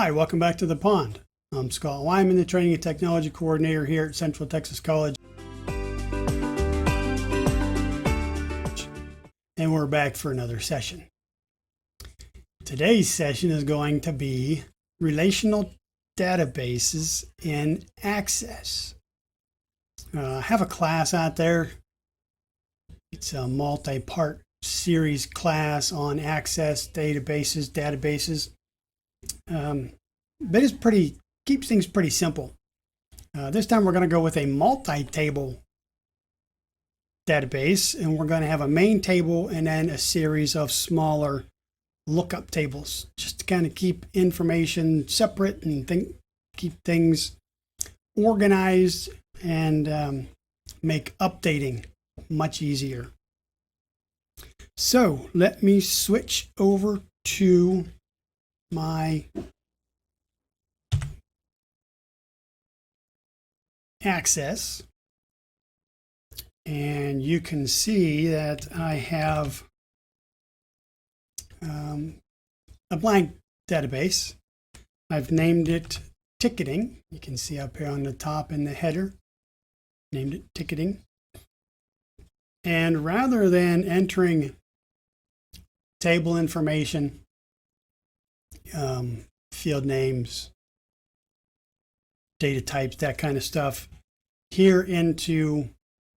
Hi, welcome back to the pond. I'm Scott Wyman, the Training and Technology Coordinator here at Central Texas College. And we're back for another session. Today's session is going to be relational databases in Access. I have a class out there. It's a multi-part series class on Access databases. But it's keeps things pretty simple. This time we're going to go with a multi-table database, and we're going to have a main table and then a series of smaller lookup tables, just to kind of keep information separate and keep things organized and make updating much easier. So let me switch over to my Access, and you can see that I have a blank database. I've named it ticketing. You can see up here on the top in the header, named it ticketing. And rather than entering table information, field names, data types, that kind of stuff, here into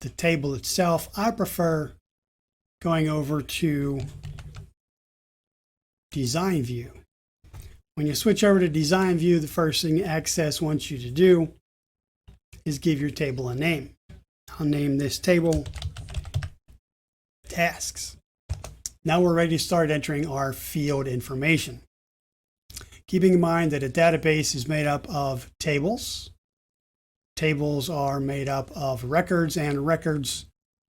the table itself, I prefer going over to Design View. When you switch over to Design View, the first thing Access wants you to do is give your table a name. I'll name this table Tasks. Now we're ready to start entering our field information. Keeping in mind that a database is made up of tables. Tables are made up of records, and records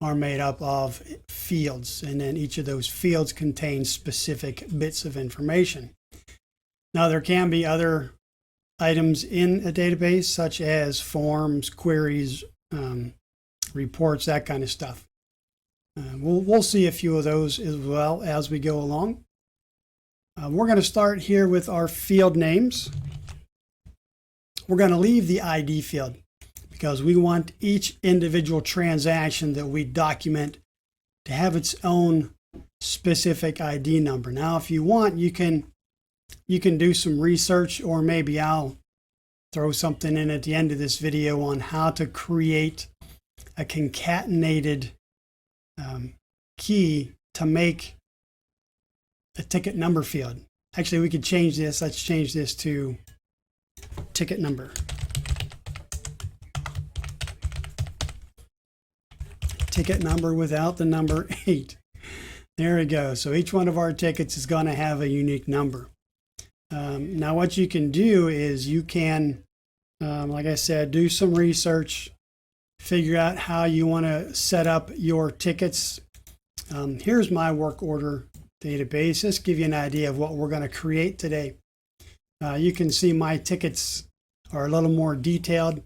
are made up of fields. And then each of those fields contains specific bits of information. Now there can be other items in a database, such as forms, queries, reports, that kind of stuff. We'll see a few of those as well as we go along. We're going to start here with our field names. We're going to leave the ID field because we want each individual transaction that we document to have its own specific ID number. Now, if you want, you can do some research, or maybe I'll throw something in at the end of this video on how to create a concatenated key to make a ticket number field. Actually, we could change this. Let's change this to ticket number. Ticket number without the number 8. There we go. So each one of our tickets is going to have a unique number. Now what you can do is you can, like I said, do some research, figure out how you want to set up your tickets. Here's my work order database. Just give you an idea of what we're going to create today. You can see my tickets are a little more detailed.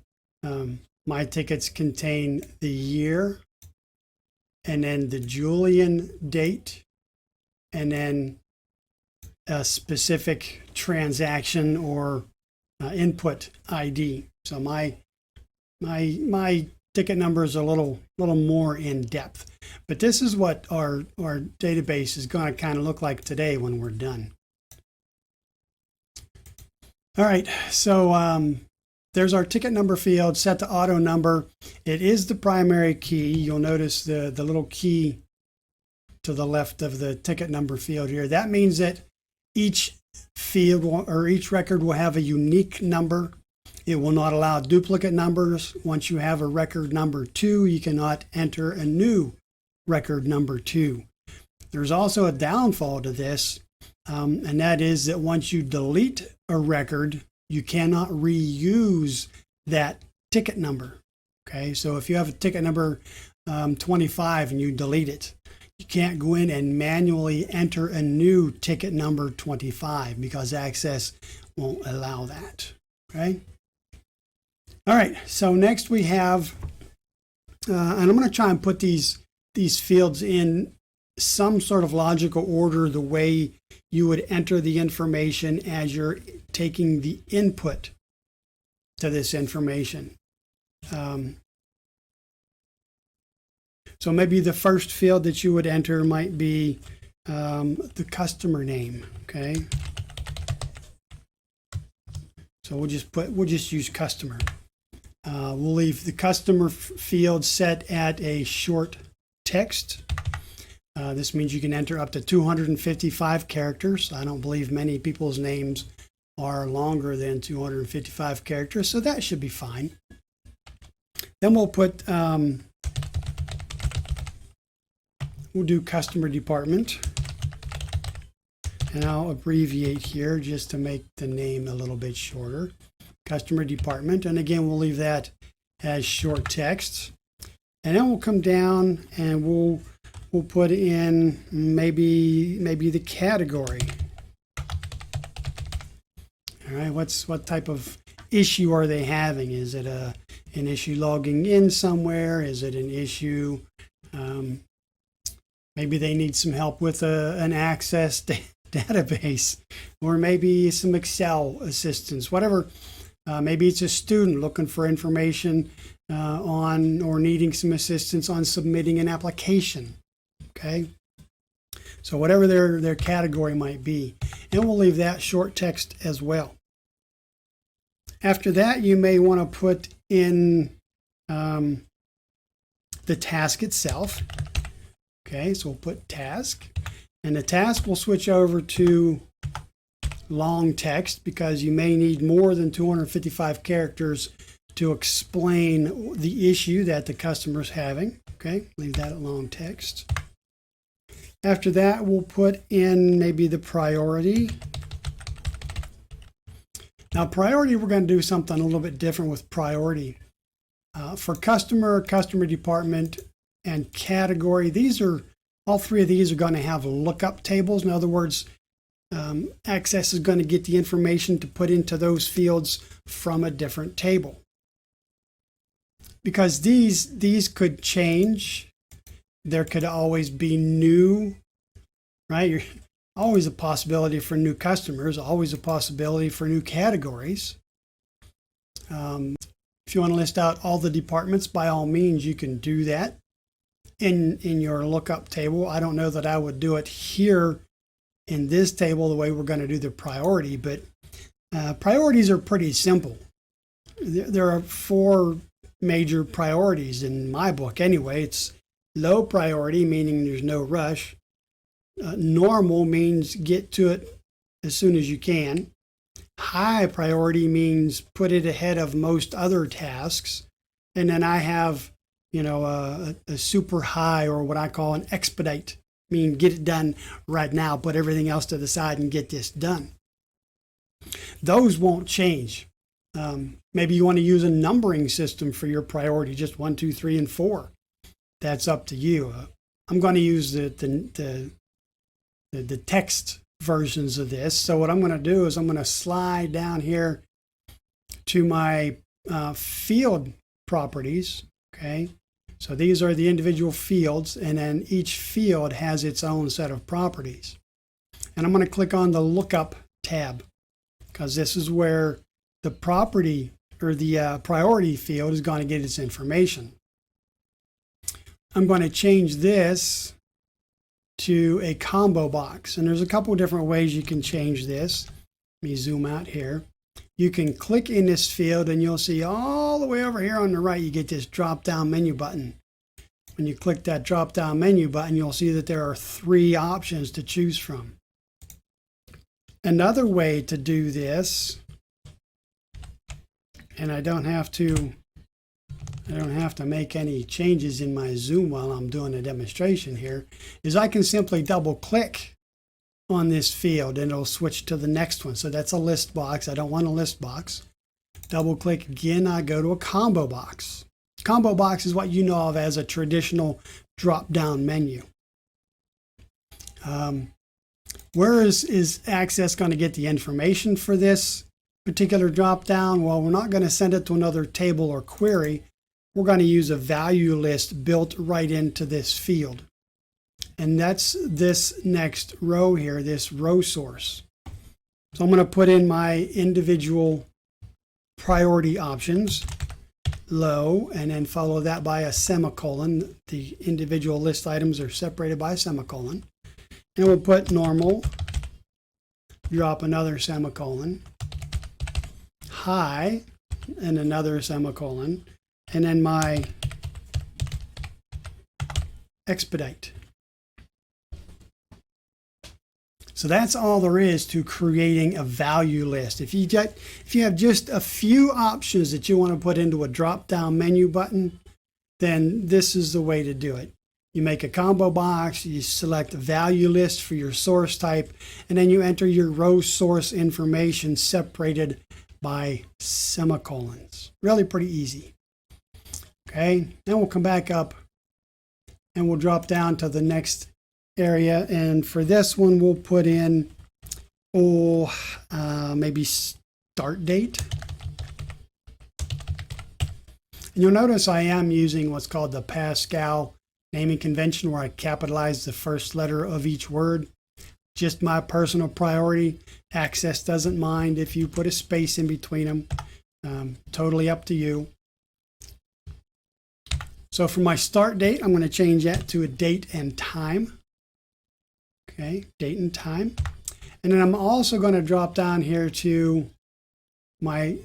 My tickets contain the year, and then the Julian date, and then a specific transaction or input ID. So my ticket number is a little more in depth. But this is what our database is going to kind of look like today when we're done. All right, so there's our ticket number field set to auto number. It is the primary key. You'll notice the little key to the left of the ticket number field here. That means that each field or each record will have a unique number. It will not allow duplicate numbers. Once you have a record number 2, you cannot enter a new record number 2. There's also a downfall to this, and that is that once you delete a record, you cannot reuse that ticket number. Okay, so if you have a ticket number 25 and you delete it, you can't go in and manually enter a new ticket number 25 because Access won't allow that. Okay. All right, so next we have, and I'm going to try and put these fields in some sort of logical order the way you would enter the information as you're taking the input to this information. So maybe the first field that you would enter might be the customer name, okay? So we'll just use customer. We'll leave the customer field set at a short text. This means you can enter up to 255 characters. I don't believe many people's names are longer than 255 characters, so that should be fine. Then we'll put, we'll do customer department. And I'll abbreviate here just to make the name a little bit shorter. Customer department, and again we'll leave that as short text. And then we'll come down and we'll put in maybe the category. All right, what type of issue are they having? Is it an issue logging in somewhere? Is it an issue? Maybe they need some help with an access database, or maybe some Excel assistance, whatever. Maybe it's a student looking for information on or needing some assistance on submitting an application. Okay, so whatever their category might be, and we'll leave that short text as well. After that, you may want to put in the task itself. Okay, so we'll put task, and the task will switch over to long text because you may need more than 255 characters to explain the issue that the customer is having. Okay, leave that at long text. After that, we'll put in maybe the priority. Now, priority, we're going to do something a little bit different with priority. For customer department, and category, all three of these are going to have lookup tables. In other words, Access is going to get the information to put into those fields from a different table. Because these could change. There could always be new, right? Always a possibility for new customers, always a possibility for new categories. If you want to list out all the departments, by all means, you can do that in your lookup table. I don't know that I would do it here in this table the way we're going to do the priority, but priorities are pretty simple. There are 4 major priorities in my book anyway. It's low priority, meaning there's no rush. Normal means get to it as soon as you can. High priority means put it ahead of most other tasks. And then I have, a super high, or what I call an expedite, mean get it done right now, put everything else to the side and get this done. Those won't change. Maybe you want to use a numbering system for your priority, just 1, 2, 3, and 4. That's up to you. I'm going to use the text versions of this. So what I'm going to do is I'm going to slide down here to my field properties. Okay, so these are the individual fields, and then each field has its own set of properties. And I'm going to click on the Lookup tab because this is where the property or the priority field is going to get its information. I'm going to change this to a combo box, and there's a couple of different ways you can change this. Let me zoom out here. You can click in this field and you'll see all the way over here on the right you get this drop down menu button. When you click that drop down menu button, you'll see that there are 3 options to choose from. Another way to do this, and I don't have to make any changes in my zoom while I'm doing a demonstration here, is I can simply double click on this field and it'll switch to the next one. So that's a list box. I don't want a list box. Double click again, I go to a combo box. Combo box is what you know of as a traditional drop down menu. Where is Access going to get the information for this particular drop down? Well, we're not going to send it to another table or query. We're going to use a value list built right into this field. And that's this next row here, this row source. So I'm going to put in my individual priority options, low, and then follow that by a semicolon. The individual list items are separated by a semicolon. And we'll put normal, drop another semicolon, high, and another semicolon, and then my expedite. So that's all there is to creating a value list. If you have just a few options that you want to put into a drop-down menu button, then this is the way to do it. You make a combo box, you select a value list for your source type, and then you enter your row source information separated by semicolons. Really pretty easy. Okay, then we'll come back up and we'll drop down to the next area, and for this one we'll put in maybe start date. And you'll notice I am using what's called the Pascal naming convention, where I capitalize the first letter of each word. Just my personal priority. Access doesn't mind if you put a space in between them. Totally up to you. So for my start date, I'm going to change that to a date and time. Okay, date and time. And then I'm also going to drop down here to my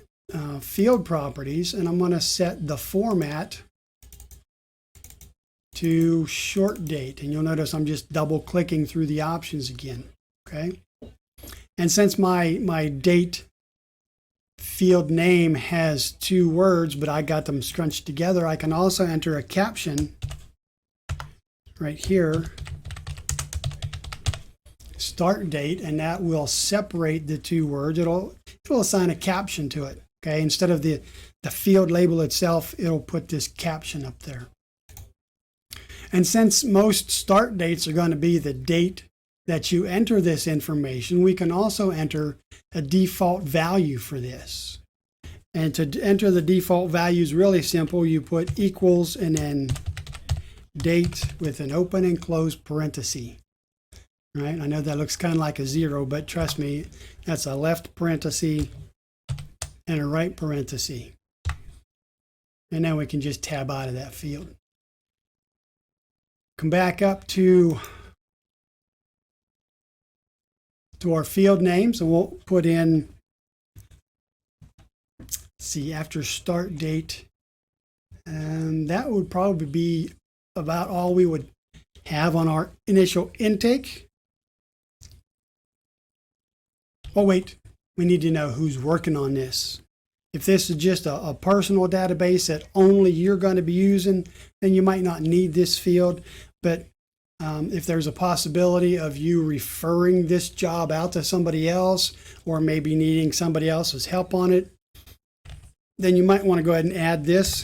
field properties, and I'm going to set the format to short date. And you'll notice I'm just double clicking through the options again. Okay. And since my date field name has 2 words, but I got them scrunched together, I can also enter a caption right here, start date, and that will separate the 2 words. It'll assign a caption to it. Okay, instead of the field label itself, it'll put this caption up there. And since most start dates are going to be the date that you enter this information, we can also enter a default value for this. And to enter the default value is really simple. You put equals and then date with an open and closed parenthesis. Right? I know that looks kind of like a 0, but trust me, that's a left parenthesis and a right parenthesis. And then we can just tab out of that field. Come back up to our field names, and we'll put in, after start date, and that would probably be about all we would have on our initial intake. Oh wait, we need to know who's working on this. If this is just a personal database that only you're going to be using, then you might not need this field. But if there's a possibility of you referring this job out to somebody else, or maybe needing somebody else's help on it, then you might want to go ahead and add this,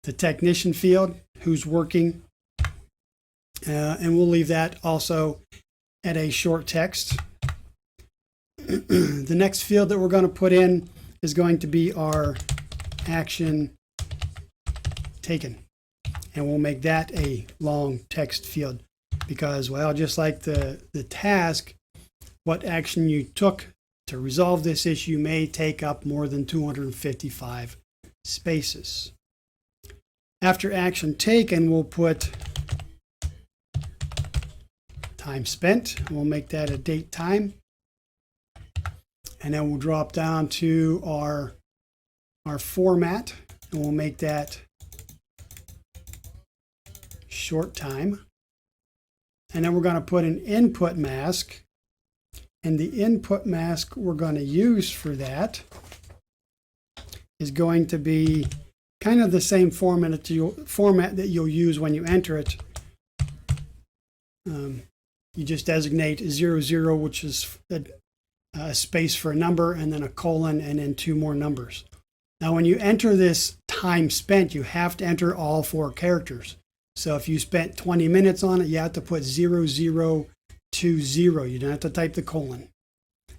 the technician field, who's working. And we'll leave that also at a short text. The next field that we're going to put in is going to be our action taken. And we'll make that a long text field because, well, just like the task, what action you took to resolve this issue may take up more than 255 spaces. After action taken, we'll put time spent. We'll make that a date time. And then we'll drop down to our format, and we'll make that short time. And then we're going to put an input mask. And the input mask we're going to use for that is going to be kind of the same format that you'll use when you enter it. You just designate 00, which is a space for a number, and then a colon, and then 2 more numbers. Now, when you enter this time spent, you have to enter all 4 characters. So if you spent 20 minutes on it, you have to put 0020. You don't have to type the colon.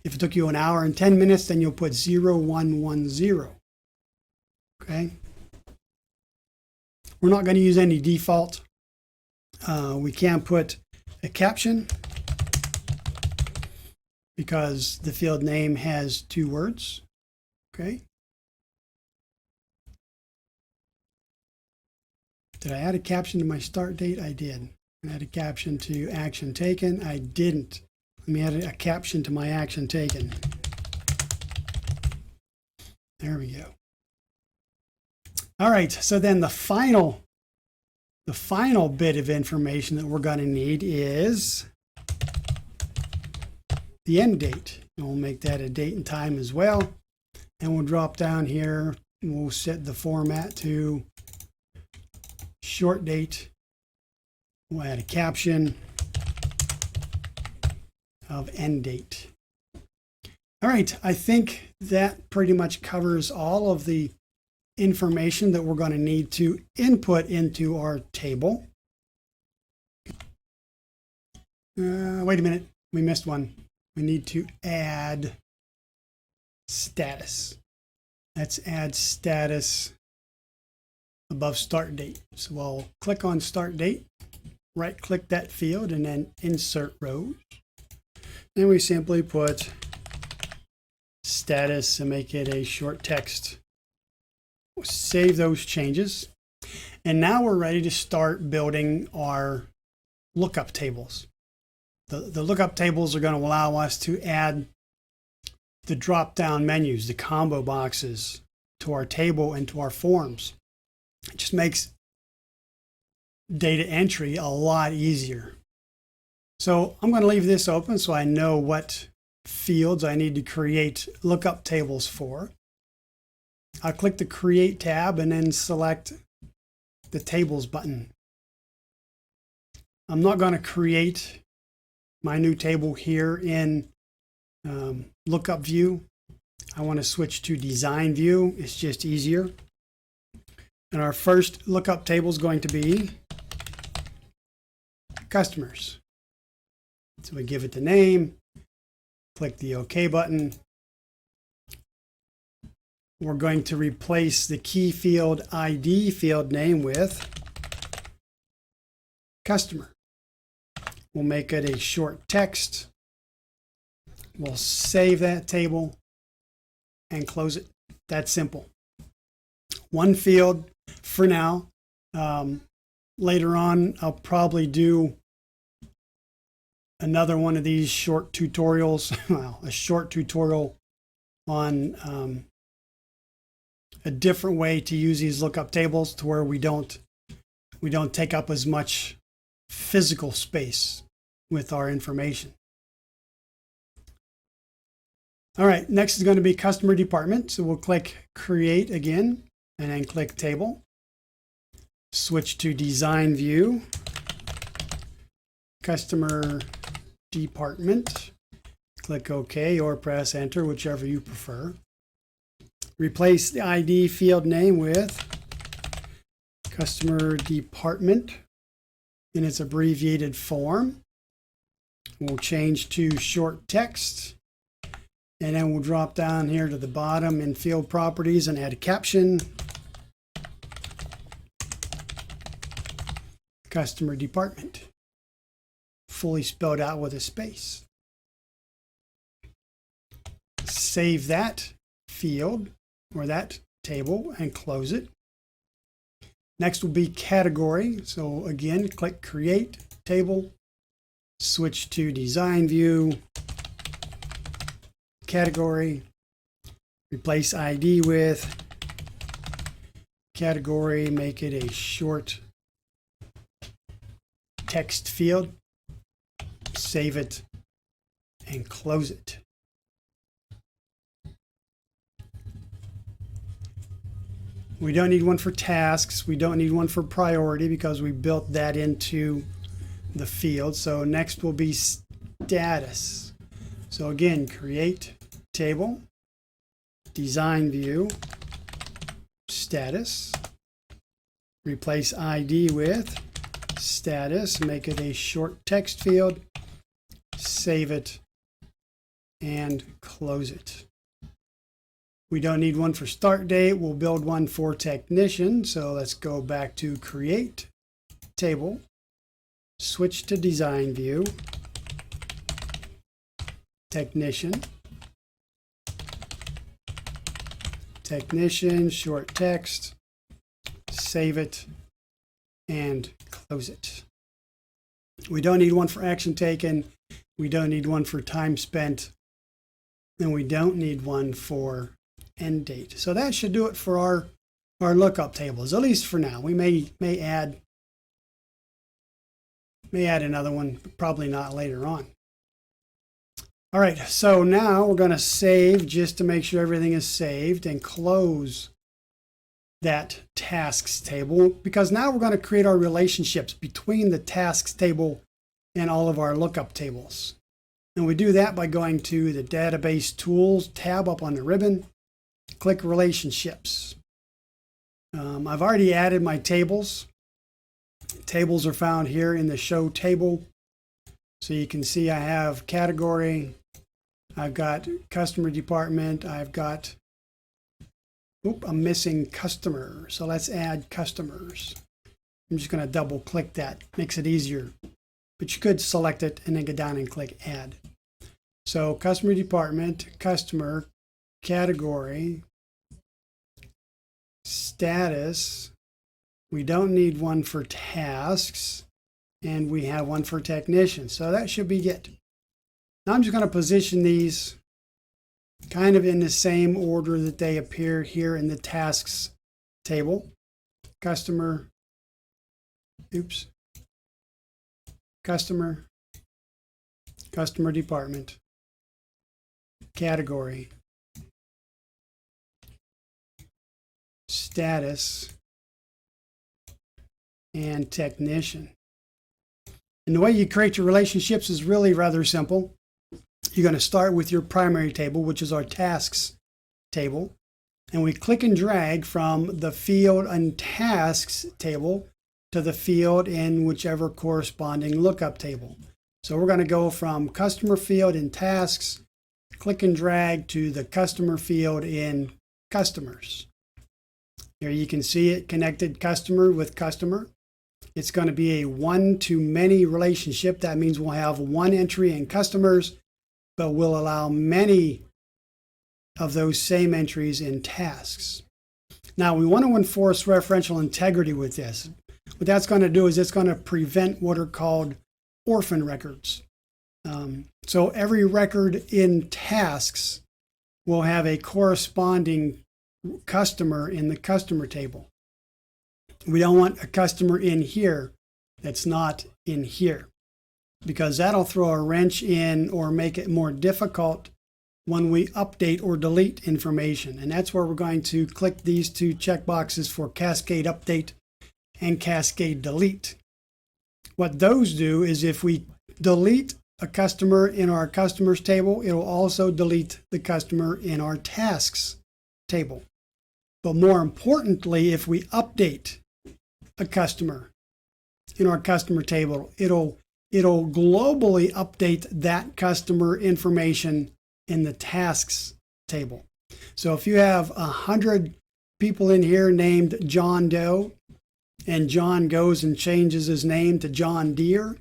If it took you an hour and 10 minutes, then you'll put 0110. Okay? We're not going to use any default We can put a caption because the field name has 2 words. Okay. Did I add a caption to my start date? I did. Add a caption to action taken. I didn't. Let me add a caption to my action taken. There we go. All right, so then the final bit of information that we're going to need is the end date. And we'll make that a date and time as well. And we'll drop down here and we'll set the format to short date. We'll add a caption of end date. All right, I think that pretty much covers all of the information that we're going to need to input into our table. Wait a minute, we missed one. We need to add status. Let's add status above start date. So I'll click on start date, right click that field, and then insert rows. Then we simply put status and make it a short text. We'll save those changes. And now we're ready to start building our lookup tables. The lookup tables are going to allow us to add the drop-down menus, the combo boxes to our table and to our forms. It just makes data entry a lot easier. So I'm going to leave this open so I know what fields I need to create lookup tables for. I'll click the Create tab and then select the Tables button. I'm not going to create my new table here in Lookup View. I want to switch to Design View. It's just easier. And our first lookup table is going to be customers. So we give it the name, click the OK button. We're going to replace the key field ID field name with customer. We'll make it a short text. We'll save that table and close it. That's simple. One field for now. Later on, I'll probably do another one of these short tutorials, well, a short tutorial on a different way to use these lookup tables to where we don't take up as much physical space with our information. All right, next is going to be customer department. So we'll click Create again and then click Table. Switch to Design View, Customer Department. Click OK or press Enter, whichever you prefer. Replace the ID field name with Customer Department in its abbreviated form. We'll change to short text. And then we'll drop down here to the bottom in Field Properties and add a caption. Customer Department. Fully spelled out with a space. Save that field or that table and close it. Next will be category. So again, click Create Table. Switch to Design View. Category. Replace ID with category. Make it a short text field. Save it and close it. We don't need one for tasks. We don't need one for priority because we built that into the field. So next will be status. So again, create table, design view, status, replace ID with status, make it a short text field, save it, and close it. We don't need one for start date. We'll build one for technician. So let's go back to create table, switch to design view, technician, short text, save it, and close it. We don't need one for action taken. We don't need one for time spent. And we don't need one for end date. So that should do it for our lookup tables, at least for now. We may add another one, but probably not later on. All right, so now we're going to save just to make sure everything is saved and close that tasks table, because now we're going to create our relationships between the tasks table and all of our lookup tables. And we do that by going to the Database Tools tab up on the ribbon, click Relationships. I've already added my tables. Tables are found here in the Show Table. So you can see I have category, I've got customer department, I've got, I'm missing customer. So let's add customers. I'm just going to double click that, makes it easier. But you could select it and then go down and click Add. So customer department, customer, category, status. We don't need one for tasks, and we have one for technician. So that should be it. Now I'm just going to position these kind of in the same order that they appear here in the tasks table. Customer, customer department, category, status, and technician. And the way you create your relationships is really rather simple. You're going to start with your primary table, which is our tasks table. And we click and drag from the field and tasks table to the field in whichever corresponding lookup table. So we're going to go from customer field in tasks, click and drag to the customer field in customers. Here you can see it connected customer with customer. It's going to be a one-to-many relationship. That means we'll have one entry in customers, but we'll allow many of those same entries in tasks. Now, we want to enforce referential integrity with this. What that's going to do is it's going to prevent what are called orphan records. So every record in tasks will have a corresponding customer in the customer table. We don't want a customer in here that's not in here, because that'll throw a wrench in or make it more difficult when we update or delete information. And that's where we're going to click these two checkboxes for Cascade Update and Cascade Delete. What those do is if we delete a customer in our customers table, it will also delete the customer in our tasks table. But more importantly, if we update a customer in our customer table, it'll globally update that customer information in the tasks table. So if you have 100 people in here named John Doe, and John goes and changes his name to John Deere,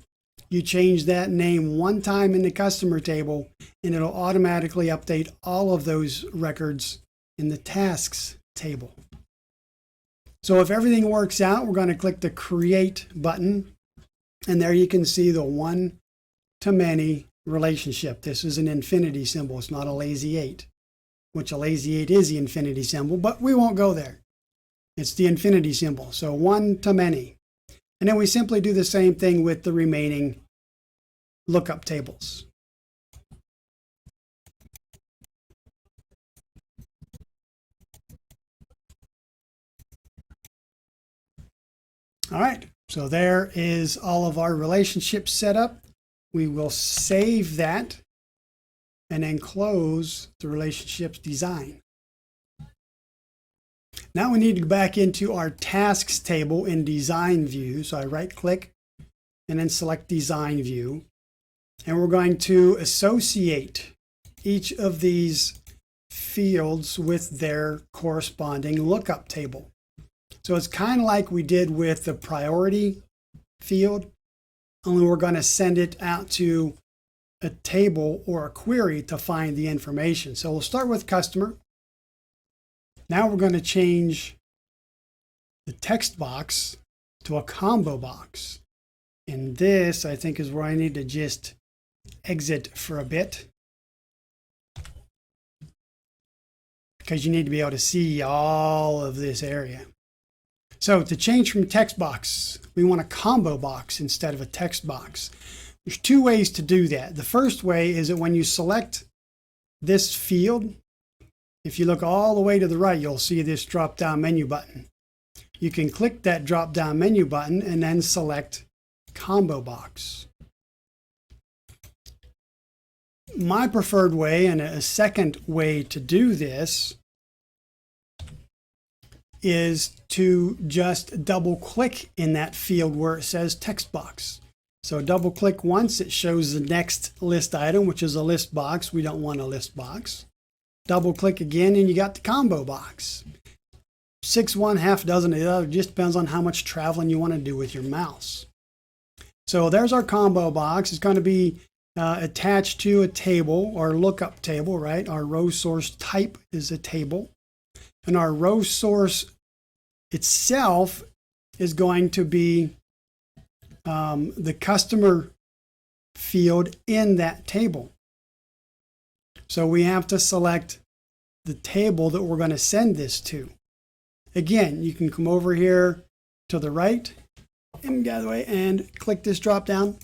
you change that name one time in the customer table, and it'll automatically update all of those records in the tasks table. So if everything works out, we're going to click the Create button, and there you can see the one-to-many relationship. This is an infinity symbol. It's not a lazy 8, which a lazy 8 is the infinity symbol, but we won't go there. It's the infinity symbol, so one-to-many. And then we simply do the same thing with the remaining lookup tables. All right, so there is all of our relationships set up. We will save that and then close the relationships design. Now we need to go back into our tasks table in design view. So I right click and then select design view. And we're going to associate each of these fields with their corresponding lookup table. So it's kind of like we did with the priority field. only we're going to send it out to a table or a query to find the information. So we'll start with customer. Now we're going to change the text box to a combo box. And this, I think, is where I need to just exit for a bit, because you need to be able to see all of this area. So to change from text box, we want a combo box instead of a text box. There's two ways to do that. The first way is that when you select this field, if you look all the way to the right, you'll see this drop-down menu button. You can click that drop-down menu button and then select combo box. My preferred way, and a second way to do this, is to just double click in that field where it says text box. So double click once, it shows the next list item, which is a list box. We don't want a list box. Double click again and you got the combo box. 6, 1, half dozen of the other, just depends on how much traveling you want to do with your mouse. So there's our combo box. It's going to be attached to a table or lookup table, right? Our row source type is a table. And our row source itself is going to be the customer field in that table. So we have to select the table that we're going to send this to. Again, you can come over here to the right and get out of the way and click this drop down.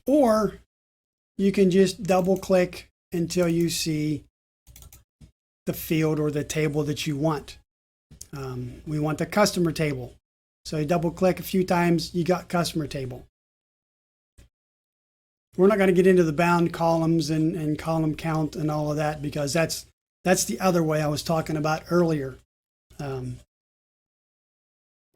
Or you can just double click until you see the field or the table that you want. We want the customer table. So you double click a few times, you got customer table. We're not going to get into the bound columns and column count and all of that, because that's the other way I was talking about earlier. You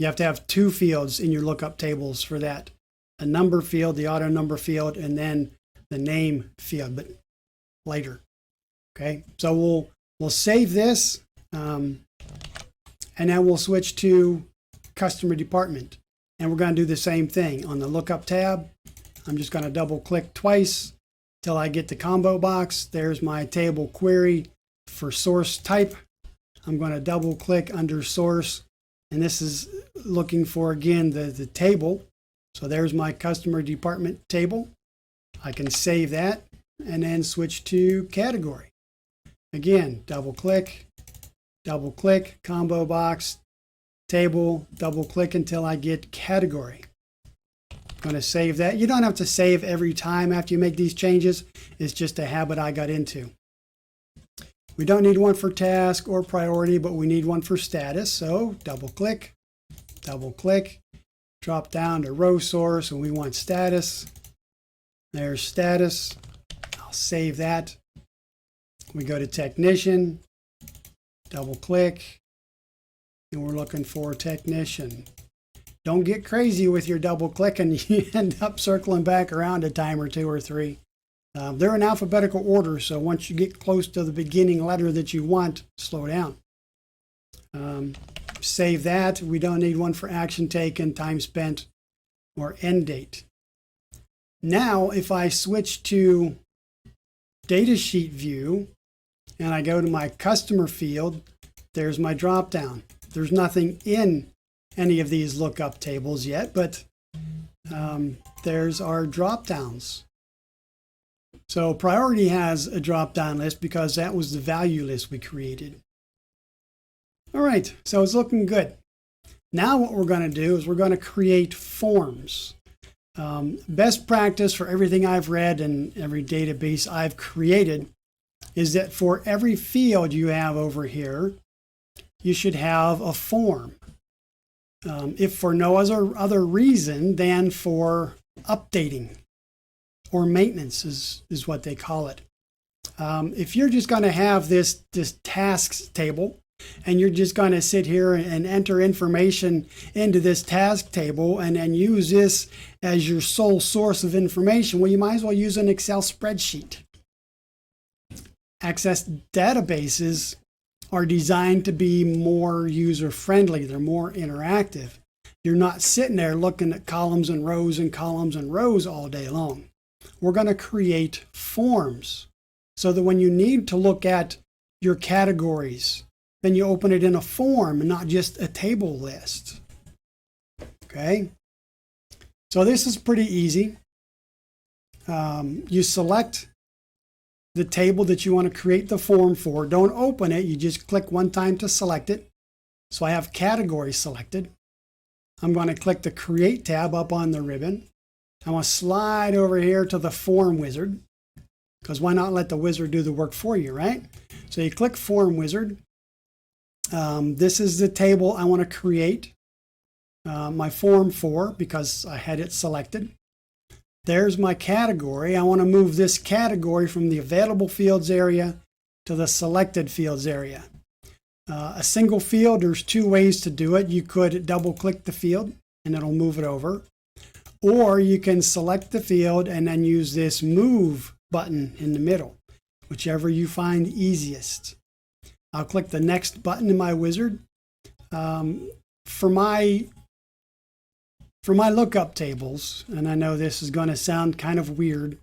have to have two fields in your lookup tables for that. A number field, the auto number field, and then the name field, but later. Okay, so we'll save this, and then we'll switch to customer department. And we're going to do the same thing on the lookup tab. I'm just going to double click twice till I get the combo box. There's my table query for source type. I'm going to double click under source, and this is looking for, again, the table. So there's my customer department table. I can save that and then switch to category. Again, double click, combo box, table, double click until I get category. I'm going to save that. You don't have to save every time after you make these changes. It's just a habit I got into. We don't need one for task or priority, but we need one for status. So double click, drop down to row source, and we want status. There's status. I'll save that. We go to technician, double click, and we're looking for technician. Don't get crazy with your double click and you end up circling back around a time or two or three. They're in alphabetical order, so once you get close to the beginning letter that you want, slow down. Save that. We don't need one for action taken, time spent, or end date. Now, if I switch to datasheet view and I go to my customer field, there's my drop down. There's nothing in any of these lookup tables yet, but there's our drop downs. So priority has a drop down list because that was the value list we created. All right, so it's looking good. Now what we're going to do is we're going to create forms. Best practice for everything I've read and every database I've created is that for every field you have over here, you should have a form. If for no other reason than for updating or maintenance is what they call it. If you're just going to have this tasks table and you're just going to sit here and enter information into this task table and then use this as your sole source of information, well, you might as well use an Excel spreadsheet. Access databases are designed to be more user-friendly. They're more interactive. you're not sitting there looking at columns and rows and columns and rows all day long. We're going to create forms so that when you need to look at your categories, then you open it in a form and not just a table list. Okay, so this is pretty easy. You select the table that you want to create the form for. Don't open it. You just click one time to select it. So I have category selected. I'm going to click the Create tab up on the ribbon. I'm going to slide over here to the Form Wizard, because why not let the wizard do the work for you, right? So you click Form Wizard. This is the table I want to create my form for because I had it selected. There's my category. I want to move this category from the Available Fields area to the Selected Fields area. A single field, there's two ways to do it. You could double click the field and it'll move it over. Or you can select the field and then use this Move button in the middle, whichever you find easiest. I'll click the Next button in my wizard. For my lookup tables, and I know this is going to sound kind of weird,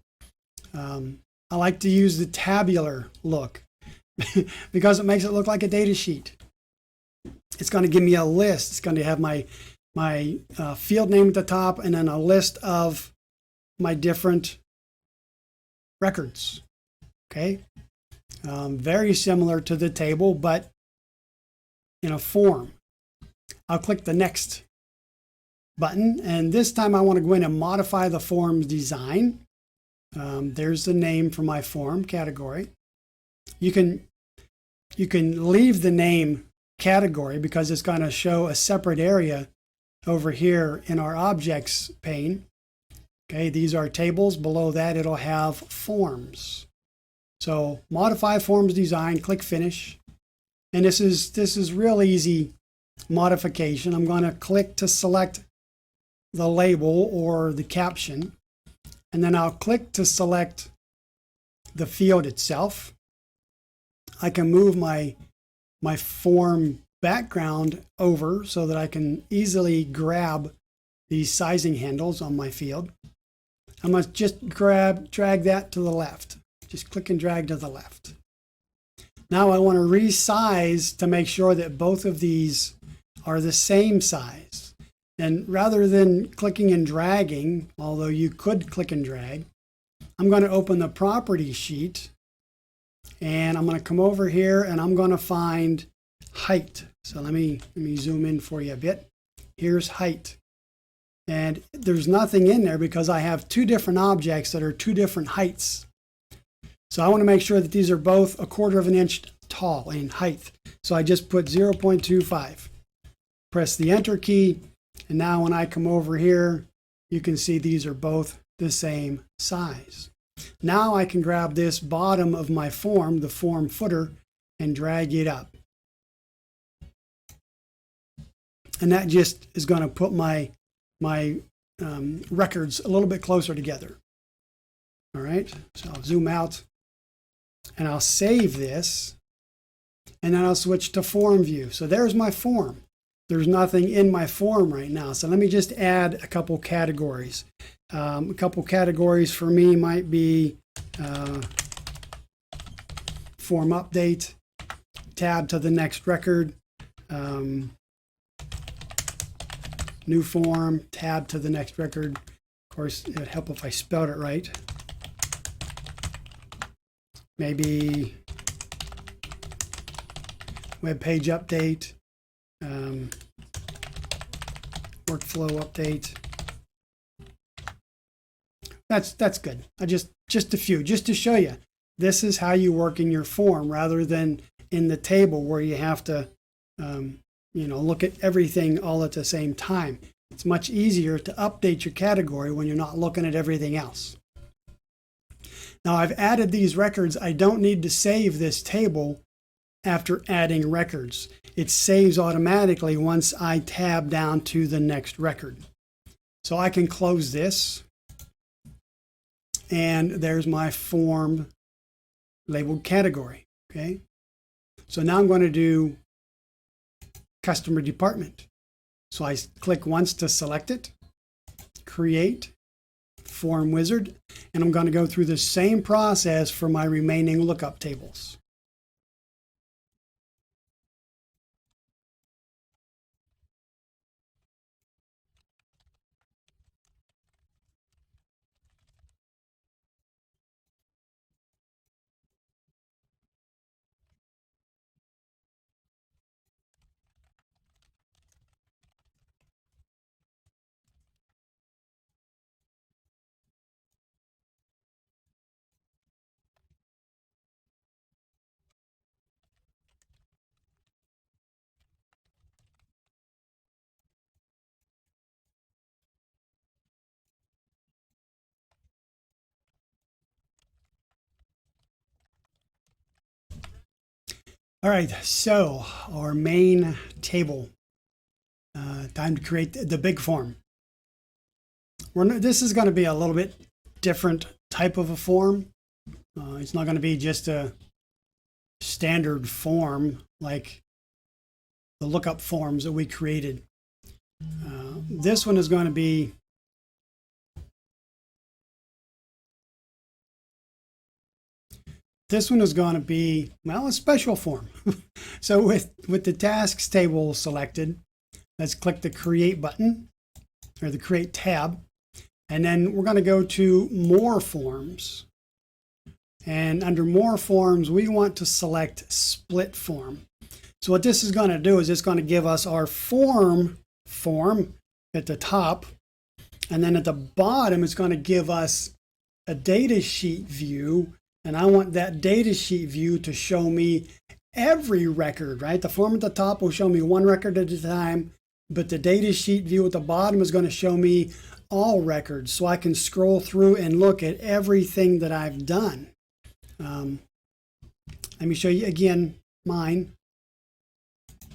I like to use the tabular look because it makes it look like a data sheet. It's going to give me a list. It's going to have my field name at the top and then a list of my different records. Okay, very similar to the table, but in a form. I'll click the Next button, and this time I want to go in and modify the form's design. There's the name for my form category. You can leave the name category because it's going to show a separate area over here in our objects pane. Okay, these are tables. Below that it'll have forms. So modify forms design, click finish. And this is real easy modification. I'm going to click to select the label or the caption, and then I'll click to select the field itself. I can move my form background over so that I can easily grab these sizing handles on my field. I'm going to just drag that to the left. Just click and drag to the left. Now I want to resize to make sure that both of these are the same size. And rather than clicking and dragging, although you could click and drag, I'm going to open the property sheet and I'm going to come over here and I'm going to find height. So let me zoom in for you a bit. Here's height. And there's nothing in there because I have two different objects that are two different heights. So I want to make sure that these are both 1/4 of an inch tall in height. So I just put 0.25. Press the Enter key. And now when I come over here, you can see these are both the same size. Now I can grab this bottom of my form, the form footer, and drag it up. And that just is going to put my records a little bit closer together. All right, so I'll zoom out and I'll save this and then I'll switch to form view. So there's my form. There's nothing in my form right now. So let me just add a couple categories. A couple categories for me might be form update, tab to the next record, new form, tab to the next record. Of course, it would help if I spelled it right. Maybe web page update, workflow update. That's good. Just a few, just to show you. This is how you work in your form rather than in the table where you have to look at everything all at the same time. It's much easier to update your category when you're not looking at everything else. Now I've added these records. I don't need to save this table after adding records. It saves automatically once I tab down to the next record. So I can close this. And there's my form labeled category. Okay. So now I'm going to do customer department. So I click once to select it, create, form wizard, and I'm going to go through the same process for my remaining lookup tables. All right, so our main table. Time to create the big form. This is going to be a little bit different type of a form. It's not going to be just a standard form like the lookup forms that we created. This one is going to be well, a special form. So with the tasks table selected, let's click the create button or the create tab, and then we're going to go to more forms. And under more forms, we want to select split form. So what this is going to do is it's going to give us our form at the top, and then at the bottom it's going to give us a data sheet view, and I want that data sheet view to show me every record, right? The form at the top will show me one record at a time, but the data sheet view at the bottom is going to show me all records, so I can scroll through and look at everything that I've done. Let me show you again mine.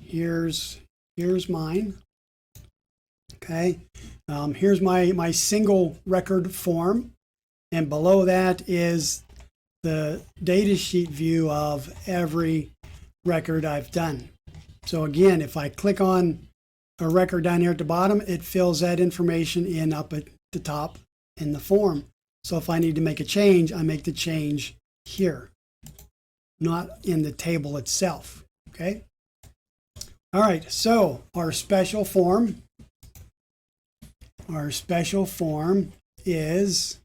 Here's mine. Okay, here's my single record form, and below that is the data sheet view of every record I've done. So again, if I click on a record down here at the bottom, it fills that information in up at the top in the form. So if I need to make a change, I make the change here, not in the table itself. Okay. All right, so our special form is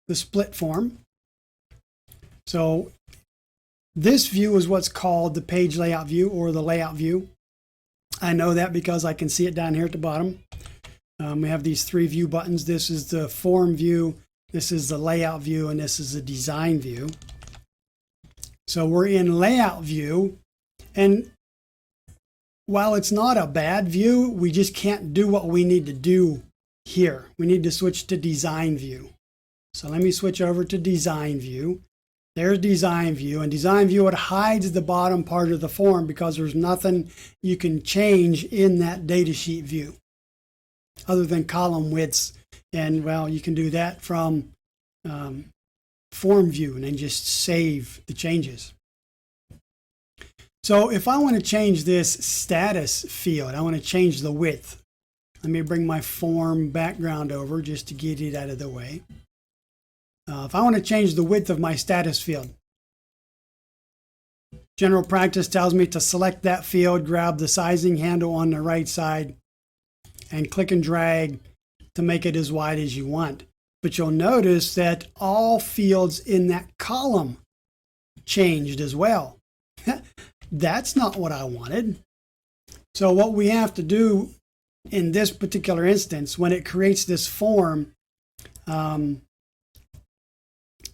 the split form. So this view is what's called the page layout view or the layout view. I know that because I can see it down here at the bottom. We have these three view buttons. This is the form view, this is the layout view, and this is the design view. So we're in layout view, and while it's not a bad view, we just can't do what we need to do here. We need to switch to design view. So let me switch over to design view. There's design view, and design view, it hides the bottom part of the form because there's nothing you can change in that data sheet view other than column widths. And well, you can do that from form view and then just save the changes. So if I want to change this status field, I want to change the width. Let me bring my form background over just to get it out of the way. If I want to change the width of my status field, general practice tells me to select that field, grab the sizing handle on the right side, and click and drag to make it as wide as you want. But you'll notice that all fields in that column changed as well. That's not what I wanted. So what we have to do in this particular instance, when it creates this form,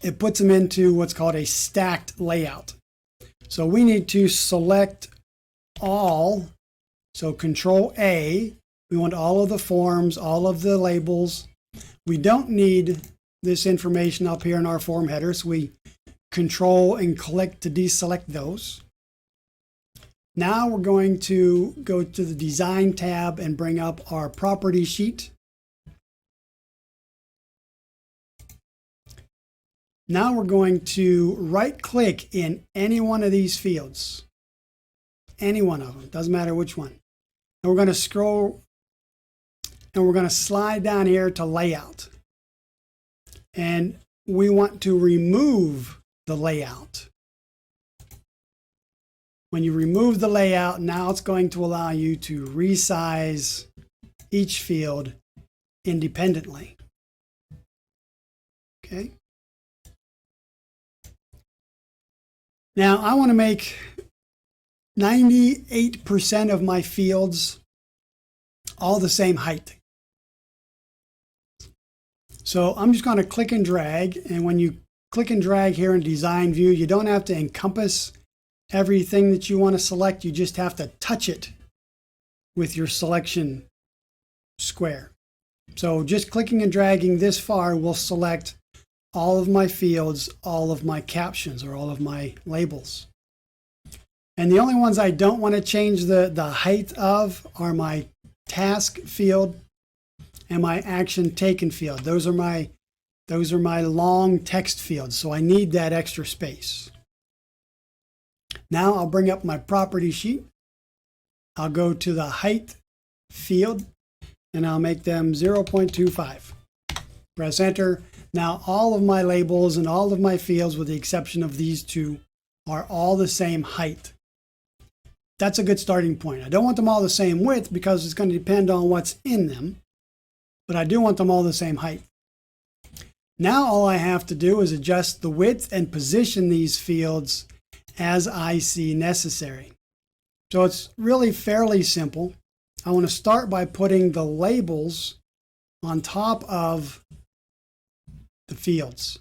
it puts them into what's called a stacked layout. So we need to select all. So Control A, we want all of the forms, all of the labels. We don't need this information up here in our form header, so we Control and click to deselect those. Now we're going to go to the Design tab and bring up our property sheet. Now we're going to right-click in any one of these fields. Any one of them, doesn't matter which one. And we're going to scroll and we're going to slide down here to layout. And we want to remove the layout. When you remove the layout, now it's going to allow you to resize each field independently. Okay. Now I want to make 98% of my fields all the same height. So I'm just going to click and drag, and when you click and drag here in design view, you don't have to encompass everything that you want to select. You just have to touch it with your selection square. So just clicking and dragging this far will select all of my fields, all of my captions, or all of my labels. And the only ones I don't want to change the height of are my task field and my action taken field. Those are my long text fields, so I need that extra space. Now I'll bring up my property sheet. I'll go to the height field and I'll make them 0.25. Press enter. Now all of my labels and all of my fields, with the exception of these two, are all the same height. That's a good starting point. I don't want them all the same width because it's going to depend on what's in them, but I do want them all the same height. Now all I have to do is adjust the width and position these fields as I see necessary. So it's really fairly simple. I want to start by putting the labels on top of the fields.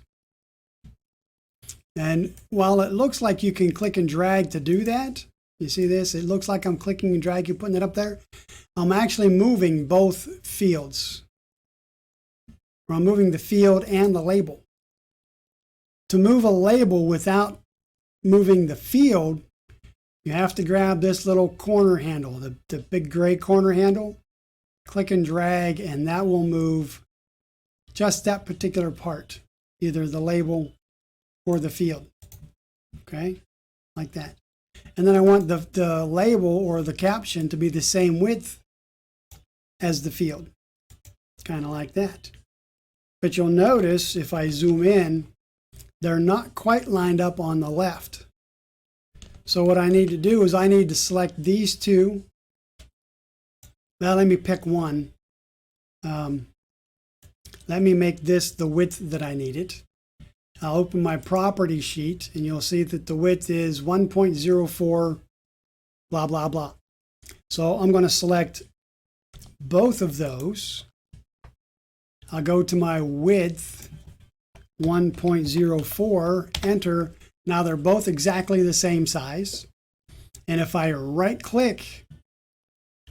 And while it looks like you can click and drag to do that, you see this? It looks like I'm clicking and dragging, putting it up there. I'm actually moving both fields. Or I'm moving the field and the label. To move a label without moving the field, you have to grab this little corner handle, the big gray corner handle, click and drag, and that will move just that particular part, either the label or the field. Okay, like that. And then I want the label or the caption to be the same width as the field, kind of like that. But you'll notice if I zoom in, they're not quite lined up on the left. So what I need to do is I need to select these two. Now let me pick one. Let me make this the width that I need it. I'll open my property sheet and you'll see that the width is 1.04 blah blah blah. So I'm going to select both of those. I'll go to my width 1.04, enter. Now they're both exactly the same size. And if I right click,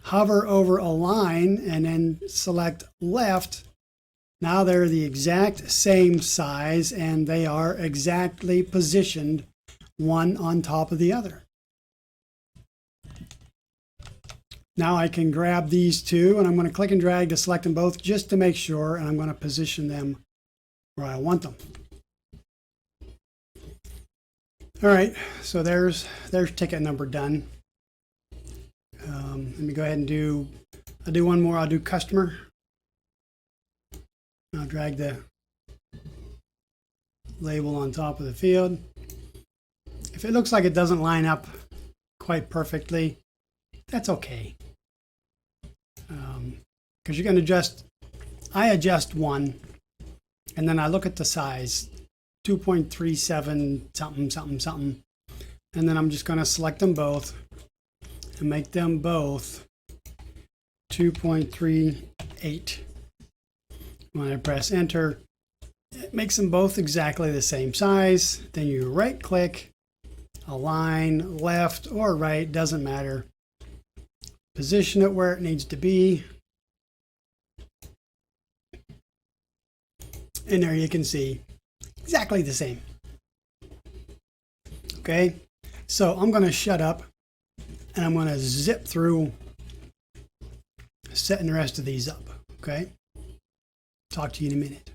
hover over a line and then select left, now they're the exact same size and they are exactly positioned one on top of the other. Now I can grab these two and I'm going to click and drag to select them both just to make sure, and I'm going to position them where I want them. All right, so there's ticket number done. Let me go ahead and I'll do one more. I'll do customer. I'll drag the label on top of the field. If it looks like it doesn't line up quite perfectly, that's okay. Because you're going to I adjust one, and then I look at the size, 2.37 something, something, something. And then I'm just going to select them both and make them both 2.38. When I press enter, it makes them both exactly the same size. Then you right click, align left or right, doesn't matter. Position it where it needs to be. And there you can see exactly the same. Okay, so I'm going to shut up and I'm going to zip through setting the rest of these up. Okay, talk to you in a minute.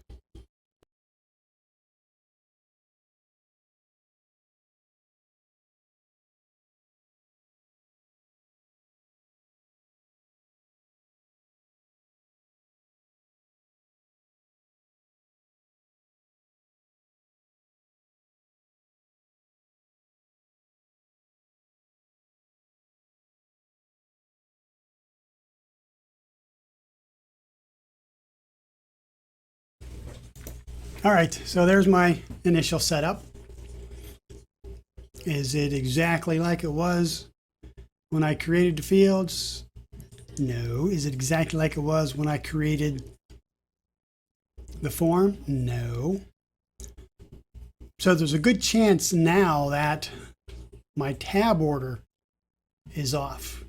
All right, so there's my initial setup. Is it exactly like it was when I created the fields? No. Is it exactly like it was when I created the form? No. So there's a good chance now that my tab order is off.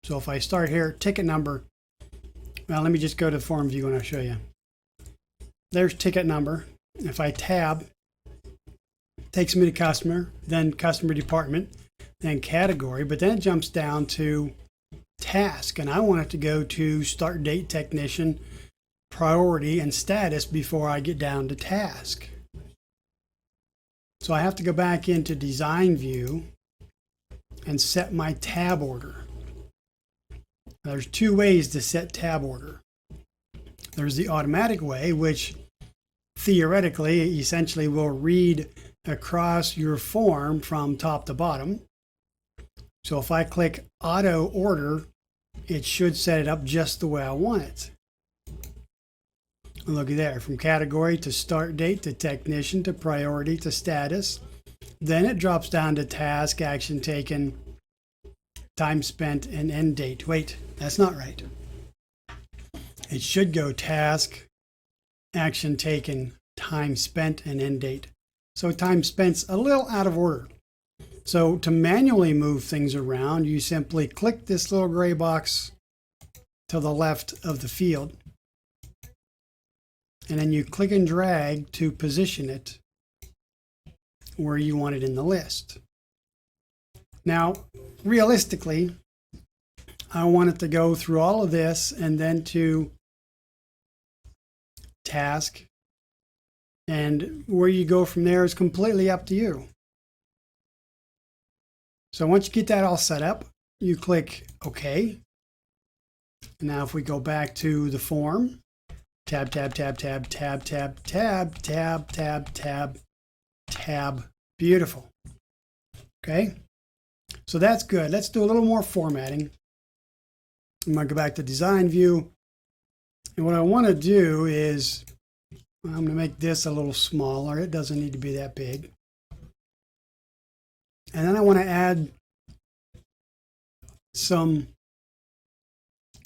So if I start here, ticket number, well, let me just go to the form view and I'll show you. There's ticket number. If I tab, takes me to customer, then customer department, then category, but then it jumps down to task, and I want it to go to start date, technician, priority, and status before I get down to task. So I have to go back into design view and set my tab order. There's two ways to set tab order. There's the automatic way, which theoretically essentially will read across your form from top to bottom. So if I click auto order, it should set it up just the way I want it. Look at there, from category to start date to technician to priority to status. Then it drops down to task, action taken, time spent, and end date. Wait, that's not right. It should go task, action taken, time spent, and end date. So time spent's a little out of order. So to manually move things around, you simply click this little gray box to the left of the field, and then you click and drag to position it where you want it in the list. Now, realistically, I want it to go through all of this and then to task, and where you go from there is completely up to you. So once you get that all set up, you click OK. Now if we go back to the form, tab, tab, tab, tab, tab, tab, tab, tab, tab, tab, tab. Beautiful. Okay, so that's good. Let's do a little more formatting. I'm going to go back to design view. And what I want to do is, I'm going to make this a little smaller. It doesn't need to be that big. And then I want to add some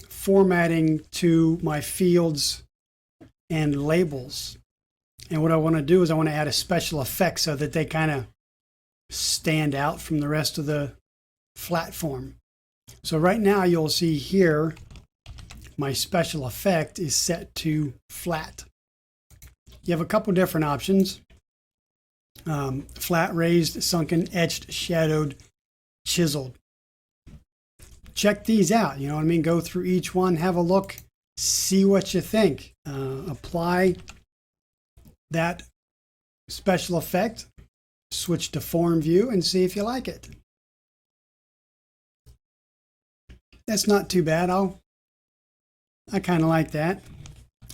formatting to my fields and labels. And what I want to do is I want to add a special effect so that they kind of stand out from the rest of the flat form. So right now you'll see here my special effect is set to flat. You have a couple different options. Flat, raised, sunken, etched, shadowed, chiseled. Check these out, you know what I mean? Go through each one, have a look, see what you think. Apply that special effect, switch to form view, and see if you like it. That's not too bad. I kind of like that.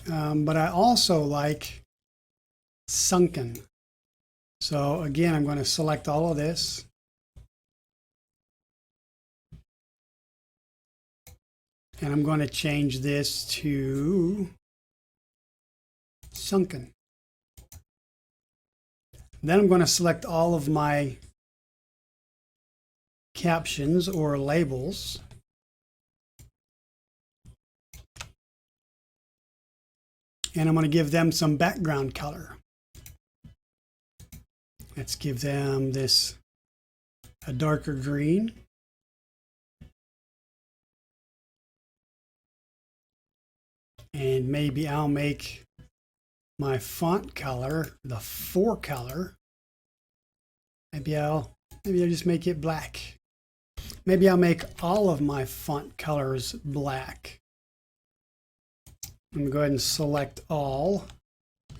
But I also like sunken. So again, I'm going to select all of this. And I'm going to change this to sunken. Then I'm going to select all of my captions or labels. And I'm going to give them some background color. Let's give them this a darker green. And maybe I'll make my font color the 4 color. Maybe I'll just make it black. Maybe I'll make all of my font colors black. I'm going to go ahead and select all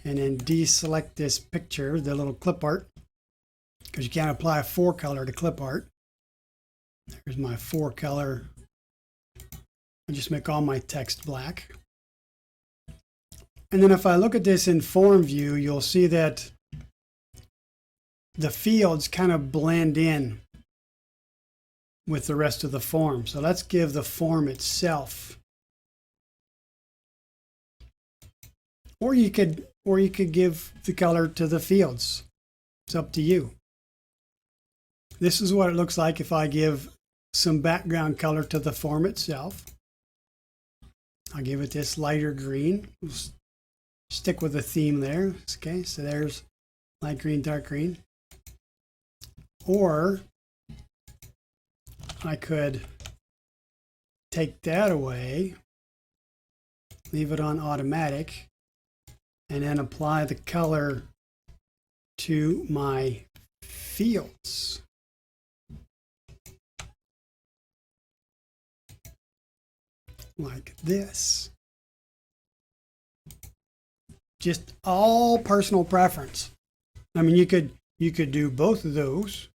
and then deselect this picture, the little clip art, because you can't apply a 4 color to clip art. There's my 4 color. I'll just make all my text black. And then if I look at this in form view, you'll see that the fields kind of blend in with the rest of the form. So let's give the form itself. Or you could or you could give the color to the fields. It's up to you. This is what it looks like if I give some background color to the form itself. I'll give it this lighter green. We'll stick with the theme there. Okay, so there's light green, dark green. Or I could take that away, leave it on automatic, and then apply the color to my fields. Like this. Just all personal preference. I mean, you could do both of those,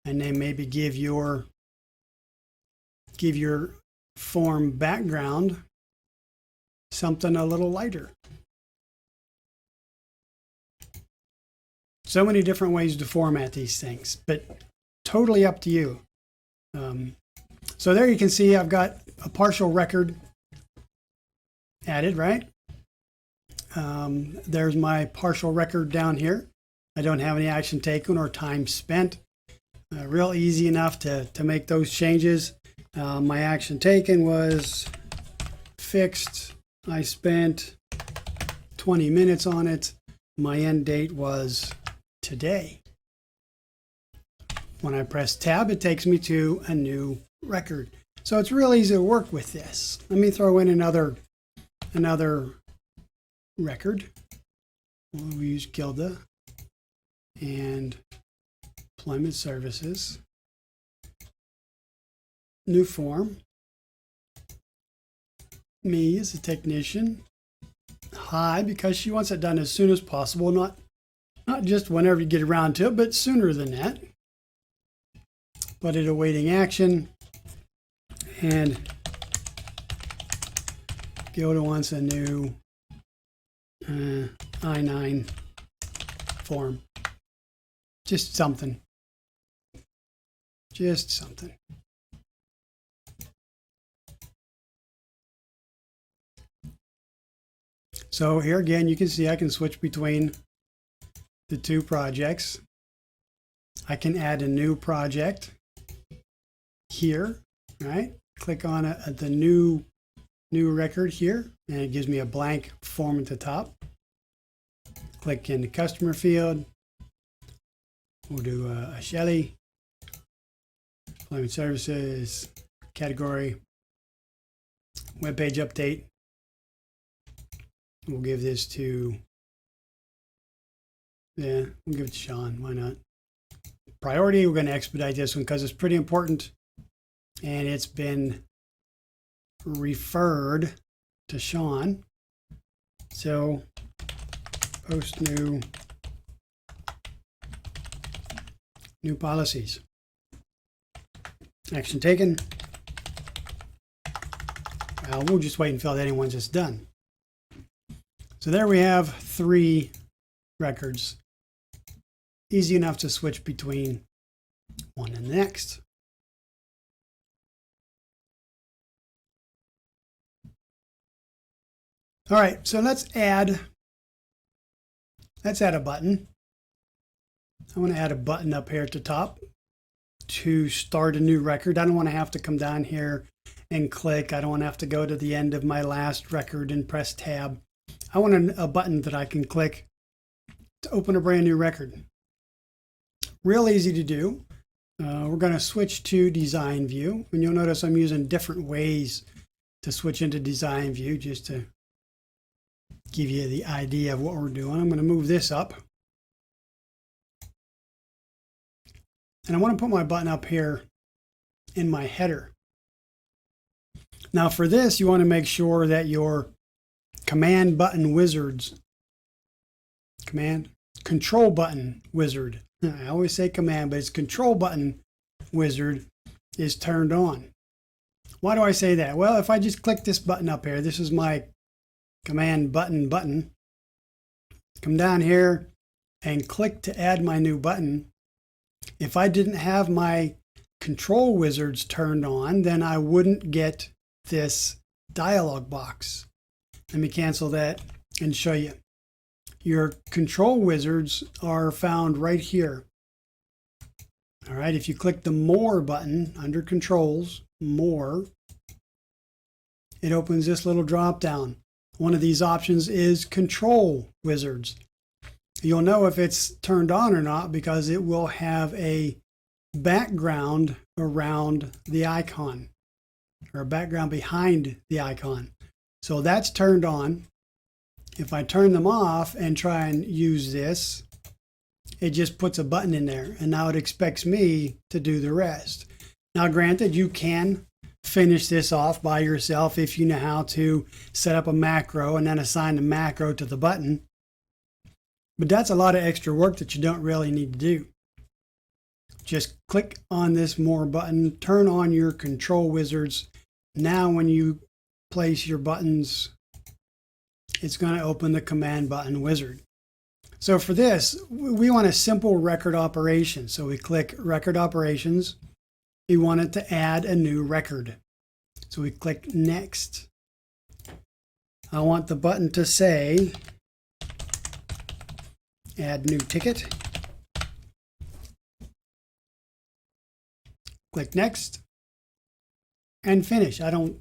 and then maybe give your form background something a little lighter. So many different ways to format these things, but totally up to you. So there you can see I've got a partial record added, right? There's my partial record down here. I don't have any action taken or time spent. Real easy enough to make those changes. My action taken was fixed. I spent 20 minutes on it. My end date was today. When I press tab, it takes me to a new record. So it's real easy to work with this. Let me throw in another record. We'll use Gilda and employment services. New form. Me as a technician. Hi, because she wants it done as soon as possible, not just whenever you get around to it, but sooner than that. But it awaiting action. And Gilda wants a new I-9 form. Just something. Just something. So here again, you can see I can switch between the two projects. I can add a new project here, right? Click on the new record here, and it gives me a blank form at the top. Click in the customer field. We'll do a Shelley, employment services, category, web page update. We'll give this to, we'll give it to Sean. Why not? Priority, we're going to expedite this one because it's pretty important. And it's been referred to Sean. So post new policies. Action taken. We'll just wait until anyone's just done. So there we have 3 records. Easy enough to switch between one and the next. All right, so let's add a button. I want to add a button up here at the top to start a new record. I don't want to have to come down here and click. I don't want to have to go to the end of my last record and press tab. I want a button that I can click to open a brand new record. Real easy to do. We're going to switch to design view, and you'll notice I'm using different ways to switch into design view just to give you the idea of what we're doing. I'm going to move this up. And I want to put my button up here in my header. Now for this, you want to make sure that your control button wizard, I always say command, but it's control button wizard is turned on. Why do I say that? Well, if I just click this button up here, this is my command button, come down here and click to add my new button. If I didn't have my control wizards turned on, then I wouldn't get this dialog box. Let me cancel that and show you. your control wizards are found right here. All right, if you click the More button under Controls, More, it opens this little drop down. One of these options is Control Wizards. You'll know if it's turned on or not because it will have a background around the icon, or a background behind the icon. So that's turned on. If I turn them off and try and use this, it just puts a button in there, and now it expects me to do the rest. Now, granted, you can finish this off by yourself if you know how to set up a macro and then assign the macro to the button. But that's a lot of extra work that you don't really need to do. Just click on this More button, turn on your control wizards. Now when you place your buttons, it's going to open the Command Button Wizard. So for this, we want a simple record operation. So we click Record Operations. We want it to add a new record. So we click Next. I want the button to say Add New Ticket. Click Next and finish. I don't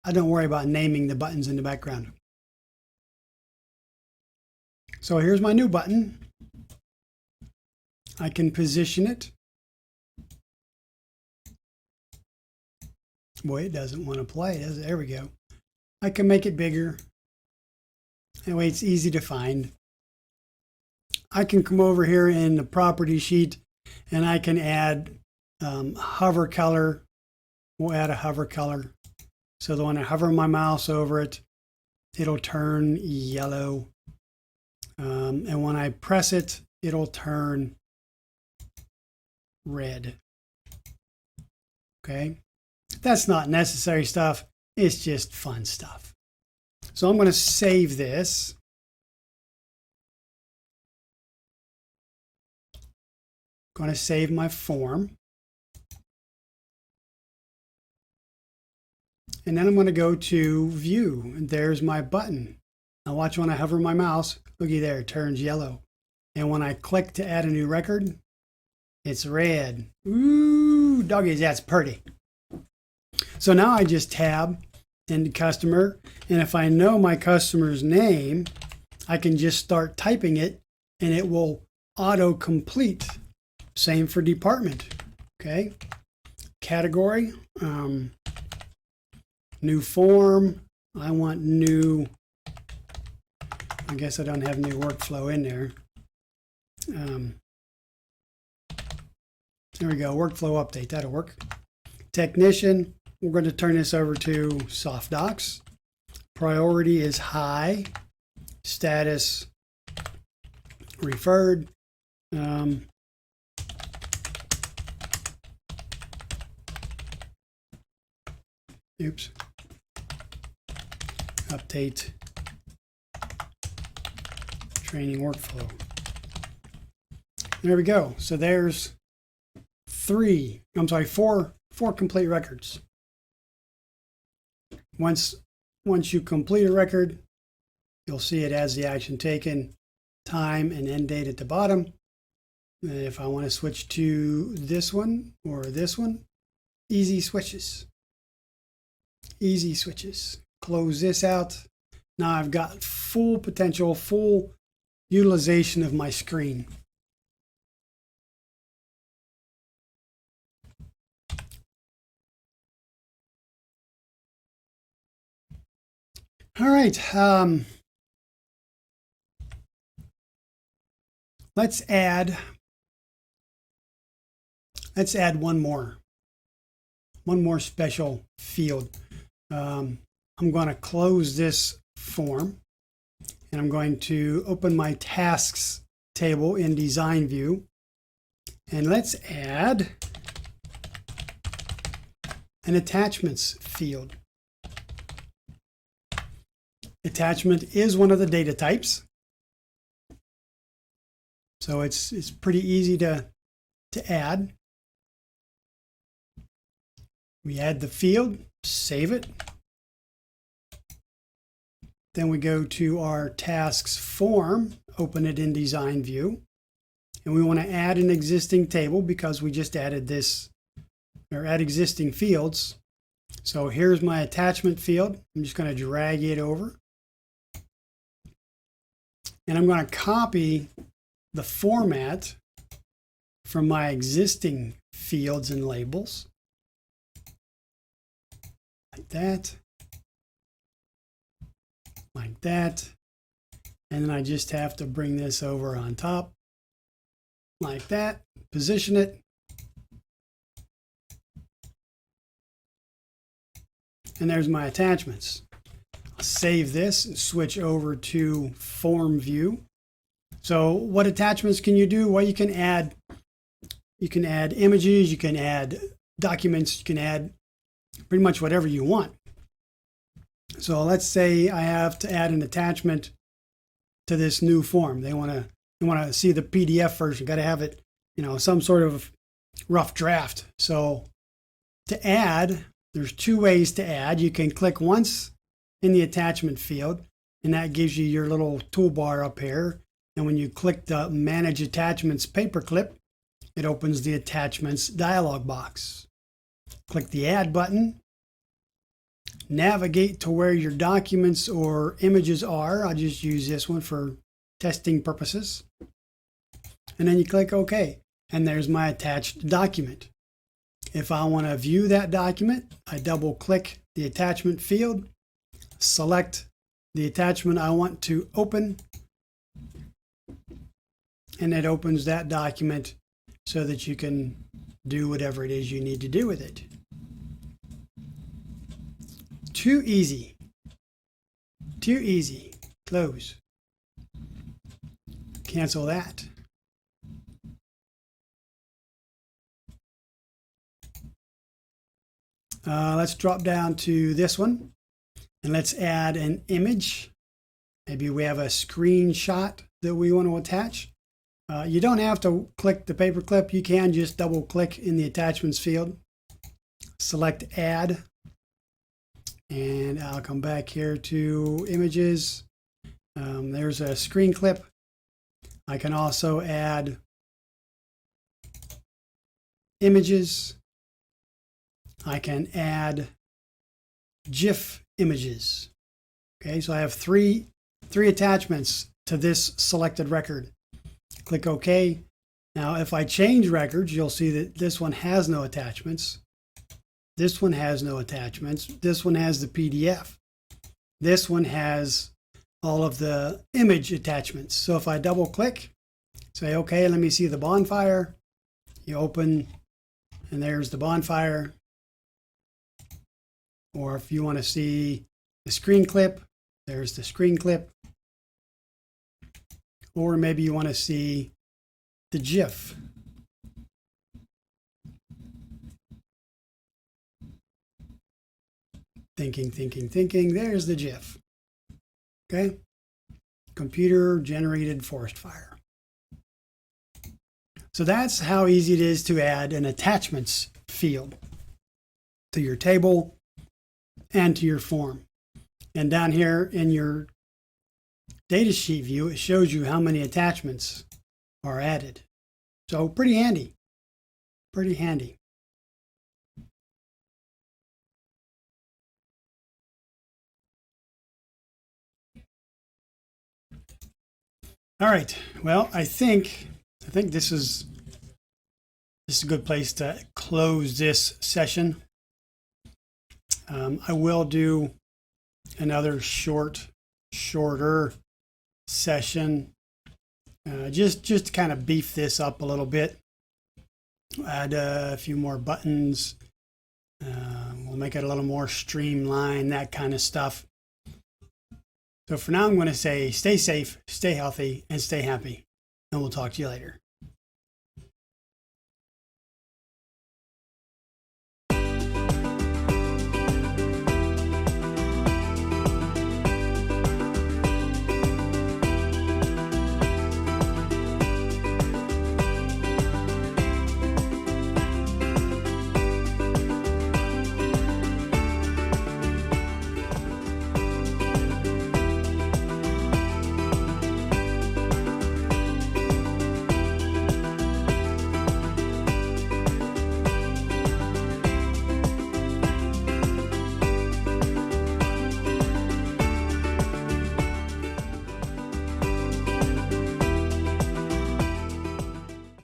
worry about naming the buttons in the background. So here's my new button. I can position it. Boy, it doesn't want to play, does it? There we go. I can make it bigger. That way it's easy to find. I can come over here in the property sheet and I can add hover color. We'll add a hover color. So that when I hover my mouse over it, it'll turn yellow. And when I press it, it'll turn red. Okay. That's not necessary stuff. It's just fun stuff. So I'm going to save this. I'm going to save my form. And then I'm going to go to View, and there's my button. Now watch when I hover my mouse, looky there, it turns yellow. And when I click to add a new record, it's red. Ooh, doggies, that's pretty. So now I just tab into Customer, and if I know my customer's name, I can just start typing it, and it will auto-complete. Same for department, okay? Category, new form, I want new, I guess I don't have new workflow in there. There we go, workflow update, that'll work. Technician, we're going to turn this over to soft docs. Priority is high, status referred. Oops. Update training workflow. There we go. So there's four complete records. Once you complete a record, you'll see it as the action taken, time and end date at the bottom. And if I want to switch to this one or this one, easy switches. Easy switches. Close this out. Now I've got full potential, full utilization of my screen. All right. Let's add one more special field. I'm going to close this form, and I'm going to open my tasks table in design view, and let's add an attachments field. Attachment is one of the data types, so it's pretty easy to add. We add the field, save it. Then we go to our tasks form, open it in design view. And we want to add an existing table because we just added this, or add existing fields. So here's my attachment field. I'm just going to drag it over. And I'm going to copy the format from my existing fields and labels. Like that. Like that. And then I just have to bring this over on top. Like that. Position it. And there's my attachments. I'll save this and switch over to form view. So what attachments can you do? Well, you can add images, you can add documents, you can add pretty much whatever you want. So let's say I have to add an attachment to this new form. They want to see the PDF version. Got to have it, some sort of rough draft. So to add, there's two ways to add. You can click once in the attachment field, and that gives you your little toolbar up here. And when you click the Manage Attachments paperclip, it opens the Attachments dialog box. Click the Add button. Navigate to where your documents or images are. I'll just use this one for testing purposes. And then you click OK. And there's my attached document. If I want to view that document, I double click the attachment field, select the attachment I want to open, and it opens that document so that you can do whatever it is you need to do with it. Too easy. Too easy. Close. Cancel that. Let's drop down to this one and let's add an image. Maybe we have a screenshot that we want to attach. You don't have to click the paperclip. You can just double click in the attachments field, select add, and I'll come back here to images. There's a screen clip. I can also add images. I can add GIF images. Okay, so I have three attachments to this selected record. Click OK. Now, if I change records, you'll see that this one has no attachments. This one has no attachments. This one has the PDF. This one has all of the image attachments. So if I double click, say, OK, let me see the bonfire. You open, and there's the bonfire. Or if you want to see the screen clip, there's the screen clip. Or maybe you want to see the GIF. Thinking. There's the GIF. Okay? Computer generated forest fire. So that's how easy it is to add an attachments field to your table and to your form. And down here in your datasheet view, it shows you how many attachments are added. So pretty handy. Pretty handy. All right. Well, I think this is a good place to close this session. I will do another shorter session, just to kind of beef this up a little bit. Add a few more buttons. We'll make it a little more streamlined, that kind of stuff. So for now, I'm going to say stay safe, stay healthy, and stay happy. And we'll talk to you later.